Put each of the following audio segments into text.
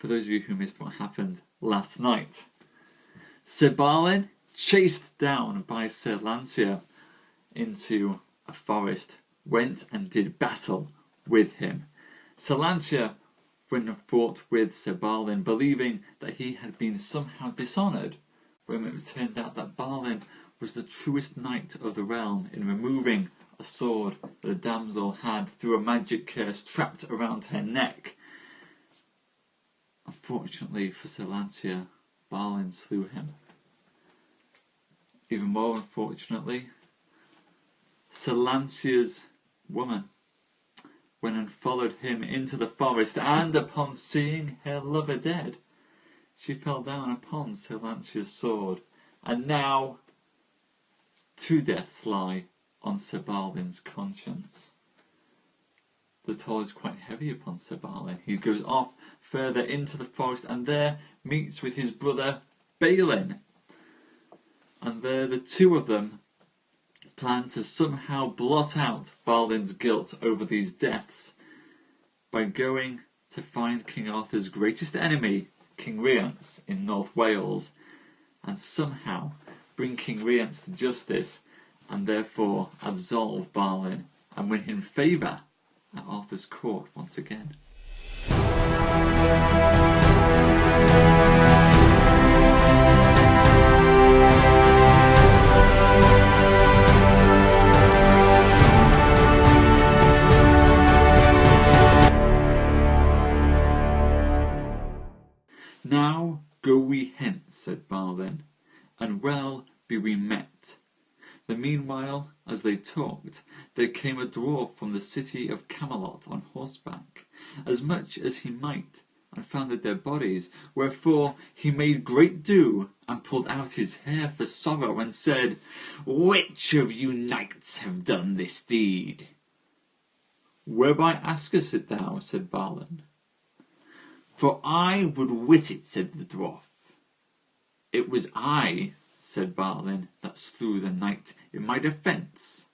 for those of you who missed what happened last night, Sir Balin, chased down by Sir Lancelot into a forest, went and did battle with him. Sir Lancelot went and fought with Sir Balin, believing that he had been somehow dishonoured, when it turned out that Balin was the truest knight of the realm in removing a sword that a damsel had through a magic curse trapped around her neck. Unfortunately for Sir Lancelot, Balin slew him. Even more unfortunately, Sir Lancelot's woman went and followed him into the forest, and upon seeing her lover dead, she fell down upon Sir Lancelot's sword, and now 2 deaths lie on Sir Balin's conscience. The toll is quite heavy upon Sir Balin. He goes off further into the forest and there meets with his brother Balin. And there the two of them plan to somehow blot out Balin's guilt over these deaths by going to find King Arthur's greatest enemy, King Rience, in North Wales, and somehow bring King Rience to justice and therefore absolve Balin and win him favour at Arthur's court once again. Now go we hence, said Balin, and well be we met. The meanwhile, as they talked, there came a dwarf from the city of Camelot on horseback, as much as he might, and found the dead bodies, wherefore he made great do, and pulled out his hair for sorrow, and said, Which of you knights have done this deed? Whereby askest it thou? Said Balin. For I would wit it, said the dwarf. It was I, said Balin, that slew the knight in my defence.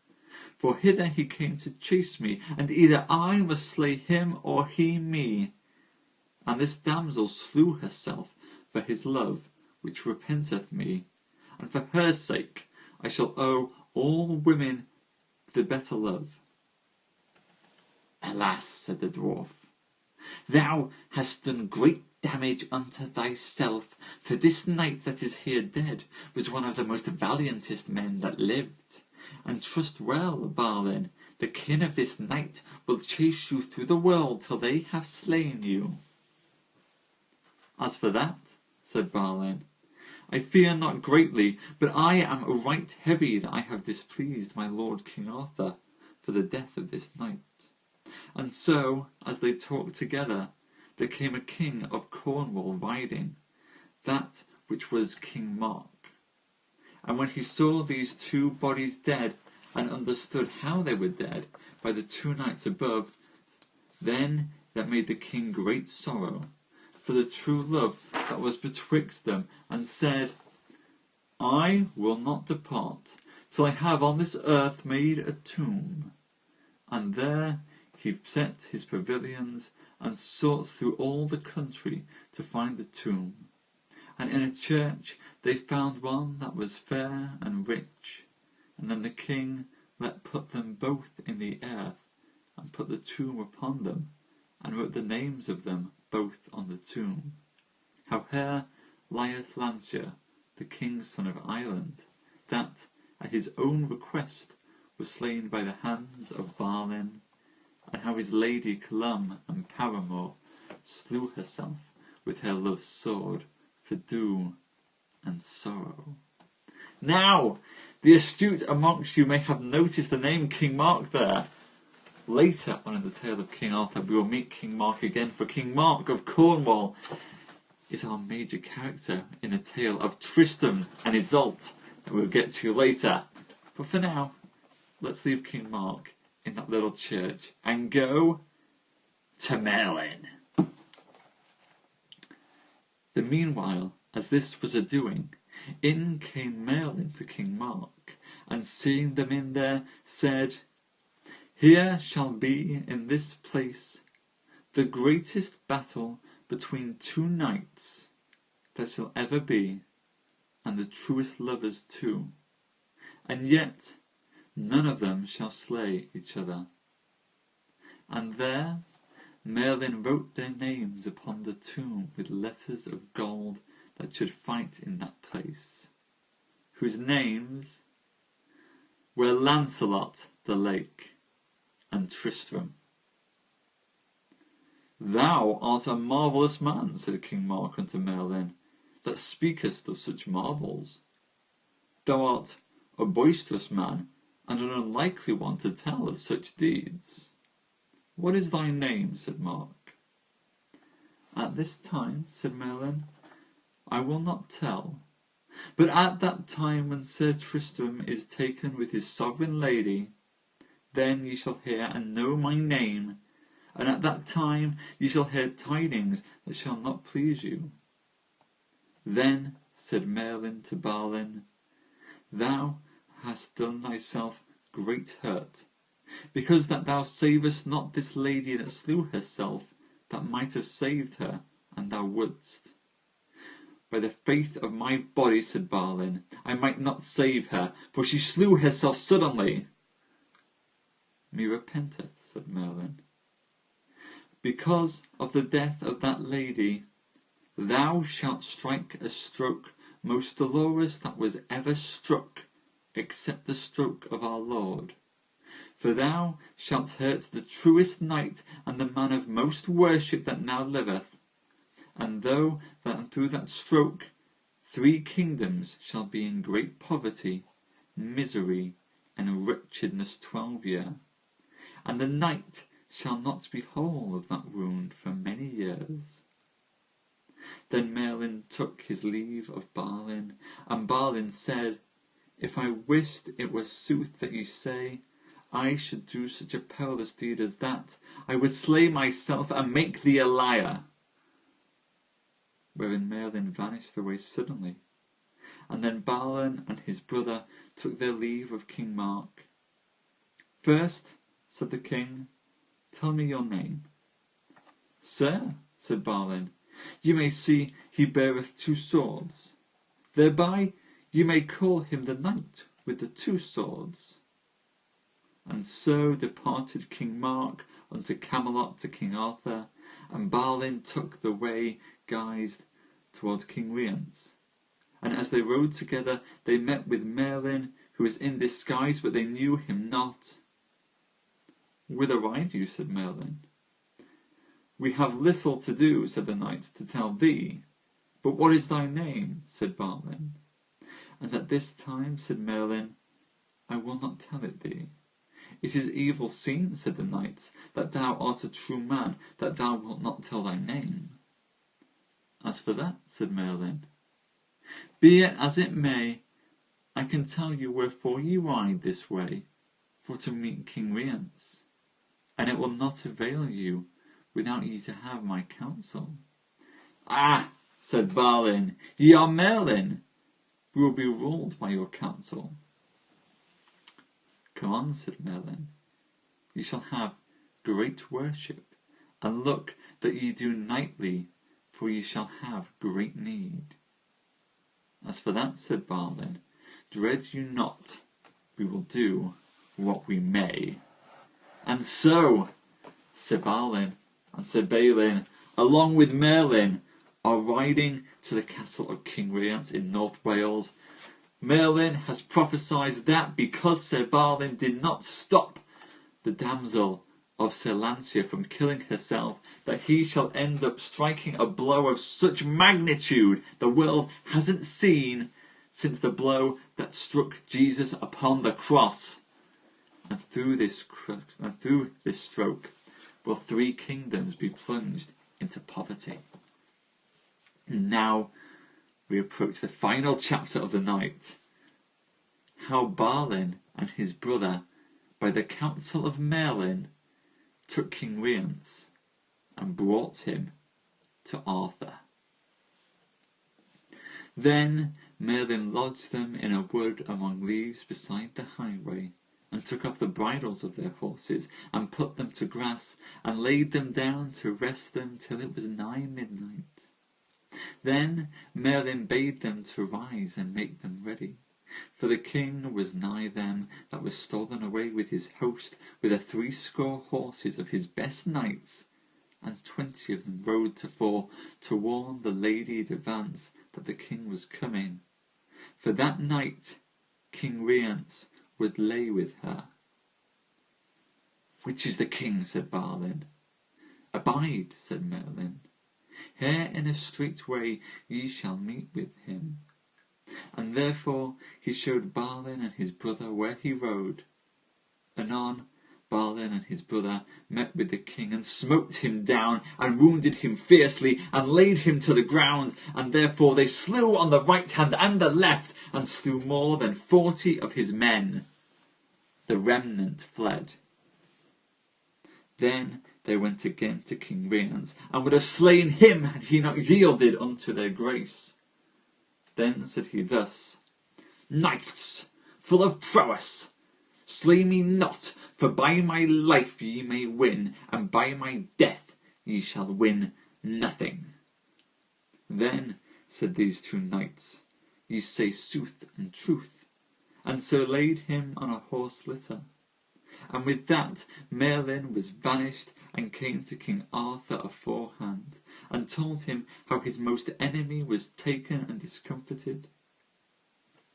For hither he came to chase me, and either I must slay him or he me. And this damsel slew herself for his love, which repenteth me, and for her sake I shall owe all women the better love. Alas, said the dwarf, thou hast done great damage unto thyself, for this knight that is here dead was one of the most valiantest men that lived. And trust well, Balin, the kin of this knight will chase you through the world till they have slain you. As for that, said Balin, I fear not greatly, but I am right heavy that I have displeased my lord King Arthur for the death of this knight. And so, as they talked together, there came a king of Cornwall riding, that which was King Mark. And when he saw these 2 bodies dead, and understood how they were dead by the 2 knights above, then that made the king great sorrow for the true love that was betwixt them, and said, I will not depart till I have on this earth made a tomb. And there he set his pavilions, and sought through all the country to find the tomb. And in a church they found one that was fair and rich. And then the king let put them both in the earth, and put the tomb upon them, and wrote the names of them both on the tomb. How here lieth Lancelot, the king's son of Ireland, that at his own request was slain by the hands of Balin, and how his lady Colum and paramour slew herself with her love's sword for due and sorrow. Now, the astute amongst you may have noticed the name King Mark there. Later on in the tale of King Arthur we will meet King Mark again, for King Mark of Cornwall is our major character in the tale of Tristan and Isolde that we'll get to later. But for now, let's leave King Mark in that little church and go to Merlin. The meanwhile, as this was a-doing, in came Merlin to King Mark, and seeing them in there, said, Here shall be in this place the greatest battle between two knights that shall ever be, and the truest lovers too, and yet none of them shall slay each other. And there Merlin wrote their names upon the tomb with letters of gold that should fight in that place, whose names were Lancelot the Lake and Tristram. "Thou art a marvellous man," said King Mark unto Merlin, "that speakest of such marvels. Thou art a boisterous man, and an unlikely one to tell of such deeds. What is thy name?" said Mark. "At this time," said Merlin, "I will not tell. But at that time when Sir Tristram is taken with his sovereign lady, then ye shall hear and know my name, and at that time ye shall hear tidings that shall not please you." Then said Merlin to Balin, "Thou hast done thyself great hurt, because that thou savest not this lady that slew herself, that might have saved her, and thou wouldst." "By the faith of my body," said Balin, "I might not save her, for she slew herself suddenly." "Me repenteth," said Merlin. "Because of the death of that lady, thou shalt strike a stroke most dolorous that was ever struck, except the stroke of our Lord. For thou shalt hurt the truest knight and the man of most worship that now liveth, and through that stroke 3 kingdoms shall be in great poverty, misery, and wretchedness 12 years, and the knight shall not be whole of that wound for many years." Then Merlin took his leave of Balin, and Balin said, "If I wist it were sooth that ye say, I should do such a perilous deed as that, I would slay myself and make thee a liar." Wherein Merlin vanished away suddenly. And then Balin and his brother took their leave of King Mark. "First," said the king, "tell me your name." "Sir," said Balin, "you may see he beareth 2 swords. Thereby you may call him the knight with the 2 swords." And so departed King Mark unto Camelot to King Arthur, and Balin took the way guised towards King Rience. And as they rode together, they met with Merlin, who was in disguise, but they knew him not. "Whither ride you?" said Merlin. "We have little to do," said the knight, "to tell thee. But what is thy name?" said Balin. And at this time said Merlin, "I will not tell it thee." "It is evil seen," said the knight, "that thou art a true man, that thou wilt not tell thy name." "As for that," said Merlin, "be it as it may, I can tell you wherefore ye ride this way, for to meet King Rience, and it will not avail you without ye to have my counsel." "Ah," said Balin, "ye are Merlin. We will be ruled by your counsel." "Come on," said Merlin, "ye shall have great worship, and look that ye do knightly, for ye shall have great need." "As for that," said Balin, "dread you not, we will do what we may." And so Sir Balin and Sir Balin, along with Merlin, are riding to the castle of King Rience in North Wales. Merlin has prophesied that because Sir Balin did not stop the damsel of Sir Lancelot from killing herself, that he shall end up striking a blow of such magnitude the world hasn't seen since the blow that struck Jesus upon the cross. And through this stroke will 3 kingdoms be plunged into poverty. Now we approach the final chapter of the night. How Balin and his brother, by the counsel of Merlin, took King Rience and brought him to Arthur. Then Merlin lodged them in a wood among leaves beside the highway, and took off the bridles of their horses, and put them to grass, and laid them down to rest them till it was nigh midnight. Then Merlin bade them to rise and make them ready. For the king was nigh them that was stolen away with his host, with 80 horses of his best knights, and 20 of them rode to warn the Lady de Vance that the king was coming. For that night King Rience would lay with her. Which is the king? Said Balin. Abide, said Merlin. Here in a straight way ye shall meet with him. And therefore he showed Balin and his brother where he rode. Anon Balin and his brother met with the king, and smote him down, and wounded him fiercely, and laid him to the ground. And therefore they slew on the right hand and the left, and slew more than 40 of his men. The remnant fled. Then they went again to King Rience, and would have slain him had he not yielded unto their grace. Then said he thus, Knights, full of prowess, slay me not, for by my life ye may win, and by my death ye shall win nothing. Then said these 2 knights, Ye say sooth and truth, and so laid him on a horse litter. And with that Merlin was banished, and came to King Arthur aforehand, and told him how his most enemy was taken and discomfited.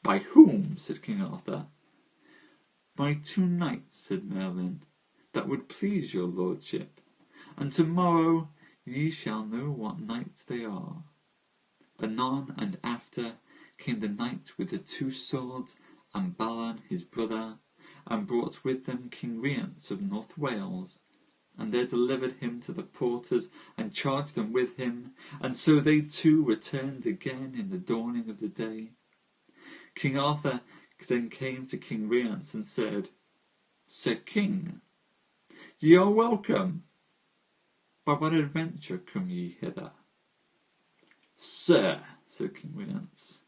By whom? Said King Arthur. By 2 knights, said Merlin, that would please your lordship, and tomorrow ye shall know what knights they are. Anon and after came the knight with the 2 swords, and Balin his brother, and brought with them King Rience of North Wales, and there delivered him to the porters, and charged them with him, and so they 2 returned again in the dawning of the day. King Arthur then came to King Rience and said, Sir King, ye are welcome. By what adventure come ye hither? Sir, said King Rience,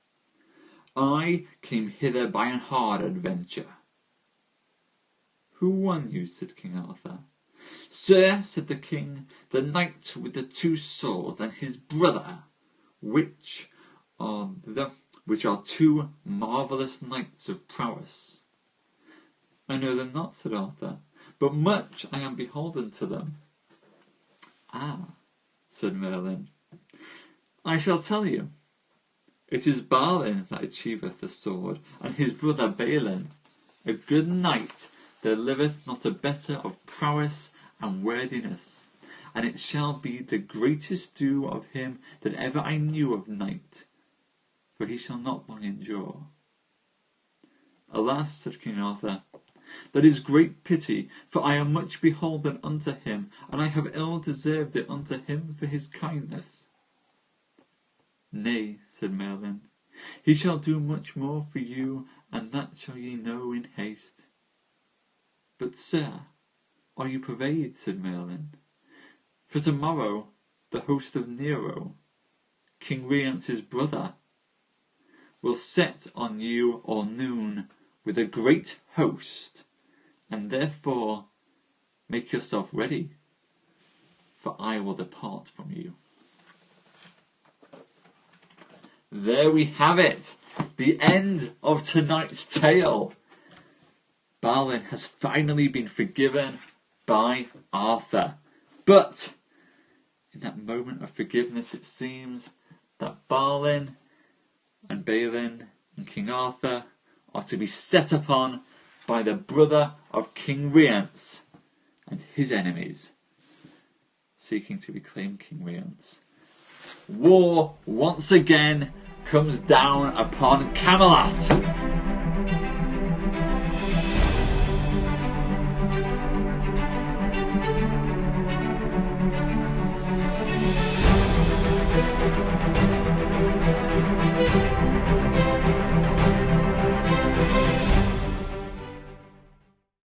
I came hither by an hard adventure. Who won you? Said King Arthur. Sir, said the king, the knight with the 2 swords, and his brother, which are 2 marvellous knights of prowess. I know them not, said Arthur, but much I am beholden to them. Ah, said Merlin, I shall tell you. It is Balin that achieveth the sword, and his brother Balin, a good knight. There liveth not a better of prowess and worthiness, and it shall be the greatest due of him that ever I knew of knight, for he shall not long endure. Alas, said King Arthur, that is great pity, for I am much beholden unto him, and I have ill deserved it unto him for his kindness. Nay, said Merlin, he shall do much more for you, and that shall ye know in haste. But, sir, are you purveyed? Said Merlin. For tomorrow the host of Nero, King Rience's brother, will set on you or noon with a great host, and therefore make yourself ready, for I will depart from you. There we have it, the end of tonight's tale. Balin has finally been forgiven by Arthur. But in that moment of forgiveness, it seems that Balin and Balin and King Arthur are to be set upon by the brother of King Rience and his enemies, seeking to reclaim King Rience. War once again comes down upon Camelot.